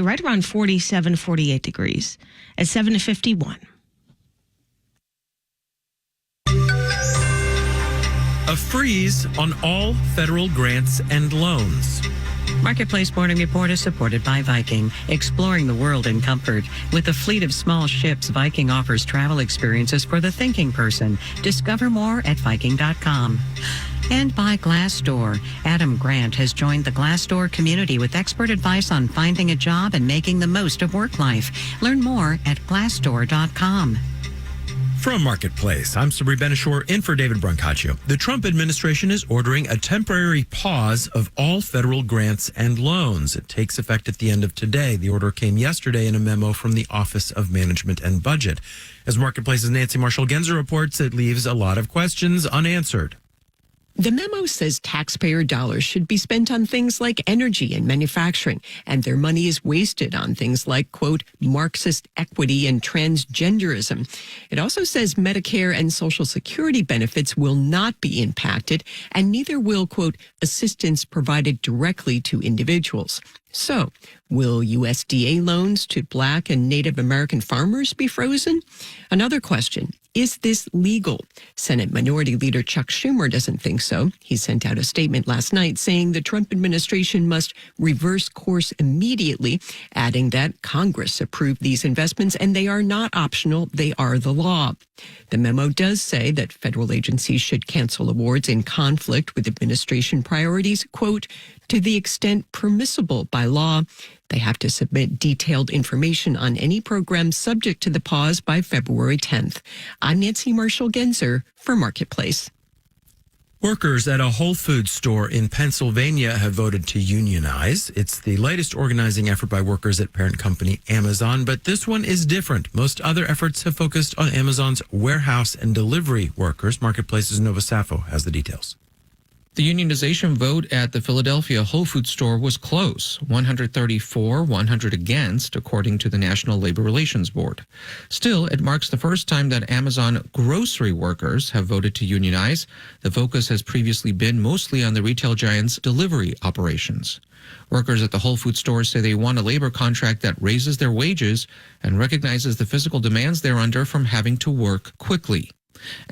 right around 47, 48 degrees at 7 to 51. A freeze on all federal grants and loans. Marketplace Morning Report is supported by Viking, exploring the world in comfort. With a fleet of small ships, Viking offers travel experiences for the thinking person. Discover more at Viking.com. And by Glassdoor. Adam Grant has joined the Glassdoor community with expert advice on finding a job and making the most of work life. Learn more at Glassdoor.com. From Marketplace, I'm Sabri Benishore in for David Brancaccio. The Trump administration is ordering a temporary pause of all federal grants and loans. It takes effect at the end of today. The order came yesterday in a memo from the Office of Management and Budget. As Marketplace's Nancy Marshall-Genzer reports, it leaves a lot of questions unanswered. The memo says taxpayer dollars should be spent on things like energy and manufacturing, and their money is wasted on things like, quote, Marxist equity and transgenderism. It also says Medicare and Social Security benefits will not be impacted, and neither will, quote, assistance provided directly to individuals. So, will USDA loans to Black and Native American farmers be frozen? Another question. Is this legal? Senate Minority Leader Chuck Schumer doesn't think so. He sent out a statement last night saying the Trump administration must reverse course immediately, adding that Congress approved these investments and they are not optional, they are the law. The memo does say that federal agencies should cancel awards in conflict with administration priorities, quote, to the extent permissible by law. They have to submit detailed information on any program subject to the pause by February 10th. I'm Nancy Marshall-Genzer for Marketplace. Workers at a Whole Foods store in Pennsylvania have voted to unionize. It's the latest organizing effort by workers at parent company Amazon, but this one is different. Most other efforts have focused on Amazon's warehouse and delivery workers. Marketplace's Nova Safo has the details. The unionization vote at the Philadelphia Whole Foods store was close, 134, 100 against, according to the National Labor Relations Board. Still, it marks the first time that Amazon grocery workers have voted to unionize. The focus has previously been mostly on the retail giant's delivery operations. Workers at the Whole Foods store say they want a labor contract that raises their wages and recognizes the physical demands they're under from having to work quickly.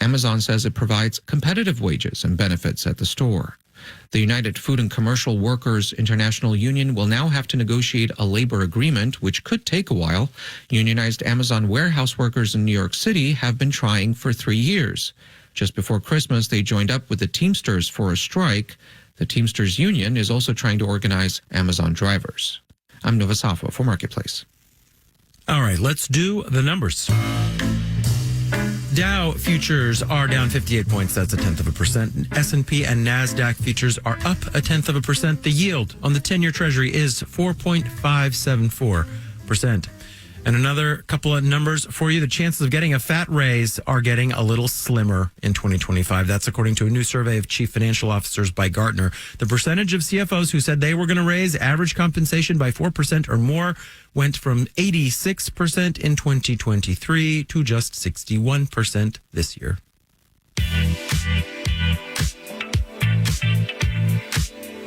Amazon says it provides competitive wages and benefits at the store. The United Food and Commercial Workers International Union will now have to negotiate a labor agreement, which could take a while. Unionized Amazon warehouse workers in New York City have been trying for 3 years. Just before Christmas, they joined up with the Teamsters for a strike. The Teamsters Union is also trying to organize Amazon drivers. I'm Nova Safo for Marketplace. All right, let's do the numbers. Dow futures are down 58 points. That's 0.1%. S&P and NASDAQ futures are up 0.1%. The yield on the 10-year Treasury is 4.574%. And another couple of numbers for you. The chances of getting a fat raise are getting a little slimmer in 2025. That's according to a new survey of chief financial officers by Gartner. The percentage of CFOs who said they were going to raise average compensation by 4% or more went from 86% in 2023 to just 61% this year.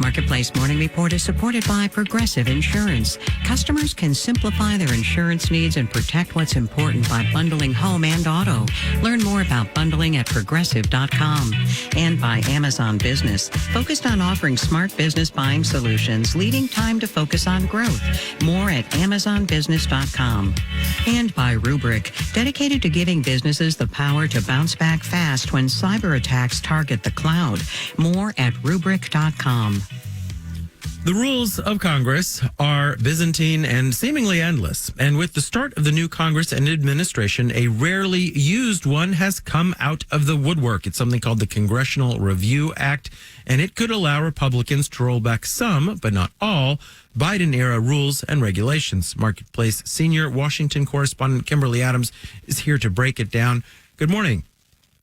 Marketplace Morning Report is supported by Progressive Insurance. Customers can simplify their insurance needs and protect what's important by bundling home and auto. Learn more about bundling at Progressive.com. And by Amazon Business, focused on offering smart business buying solutions, leading time to focus on growth. More at AmazonBusiness.com. And by Rubrik, dedicated to giving businesses the power to bounce back fast when cyber attacks target the cloud. More at Rubrik.com. The rules of Congress are Byzantine and seemingly endless. And with the start of the new Congress and administration, a rarely used one has come out of the woodwork. It's something called the Congressional Review Act, and it could allow Republicans to roll back some, but not all, Biden-era rules and regulations. Marketplace senior Washington correspondent Kimberly Adams is here to break it down. Good morning.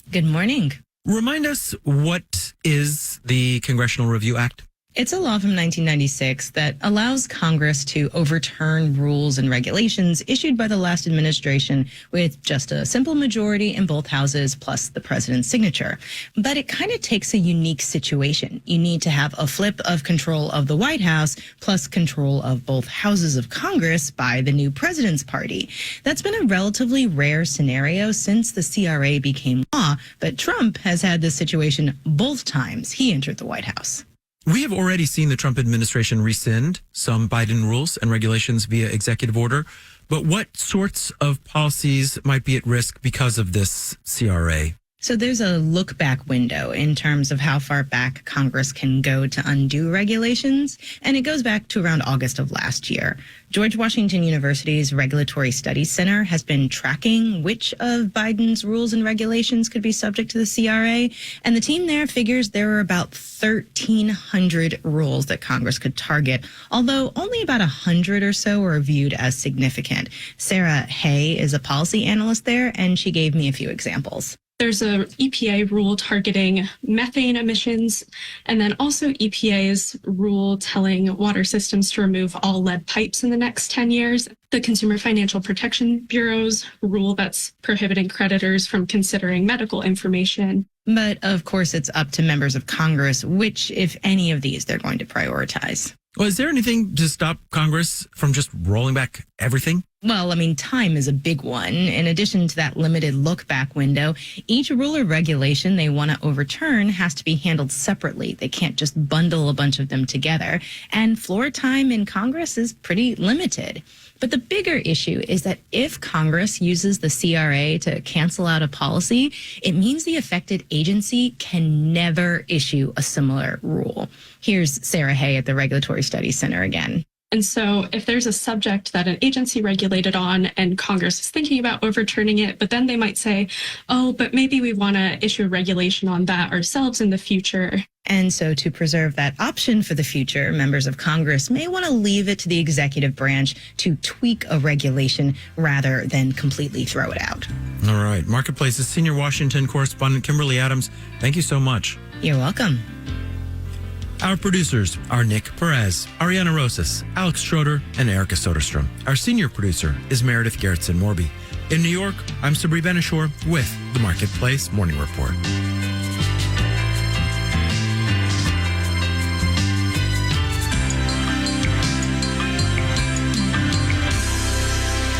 Good morning. Remind us, what is the Congressional Review Act? It's a law from 1996 that allows Congress to overturn rules and regulations issued by the last administration with just a simple majority in both houses plus the president's signature. But it kind of takes a unique situation. You need to have a flip of control of the White House plus control of both houses of Congress by the new president's party. That's been a relatively rare scenario since the CRA became law, but Trump has had this situation both times he entered the White House. We have already seen the Trump administration rescind some Biden rules and regulations via executive order. But what sorts of policies might be at risk because of this CRA? So there's a look back window in terms of how far back Congress can go to undo regulations, and it goes back to around August of last year. George Washington University's Regulatory Studies Center has been tracking which of Biden's rules and regulations could be subject to the CRA, and the team there figures there are about 1,300 rules that Congress could target, although only about 100 or so are viewed as significant. Sarah Hay is a policy analyst there, and she gave me a few examples. There's a EPA rule targeting methane emissions, and then also EPA's rule telling water systems to remove all lead pipes in the next 10 years. The Consumer Financial Protection Bureau's rule that's prohibiting creditors from considering medical information. But of course, it's up to members of Congress which, if any of these, they're going to prioritize. Well, is there anything to stop Congress from just rolling back everything? Well, I mean, time is a big one. In addition to that limited look back window, each rule or regulation they want to overturn has to be handled separately. They can't just bundle a bunch of them together. And floor time in Congress is pretty limited. But the bigger issue is that if Congress uses the CRA to cancel out a policy, it means the affected agency can never issue a similar rule. Here's Sarah Hay at the Regulatory Studies Center again. And so if there's a subject that an agency regulated on and Congress is thinking about overturning it, but then they might say, oh, but maybe we want to issue a regulation on that ourselves in the future. And so to preserve that option for the future, members of Congress may want to leave it to the executive branch to tweak a regulation rather than completely throw it out. All right. Marketplace's senior Washington correspondent, Kimberly Adams, thank you so much. You're welcome. Our producers are Nick Perez, Ariana Rosas, Alex Schroeder, and Erica Soderstrom. Our senior producer is Meredith Gerritsen-Morby. In New York, I'm Sabri Benishore with the Marketplace Morning Report.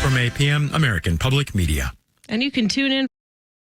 From 8 p.m., American Public Media. And you can tune in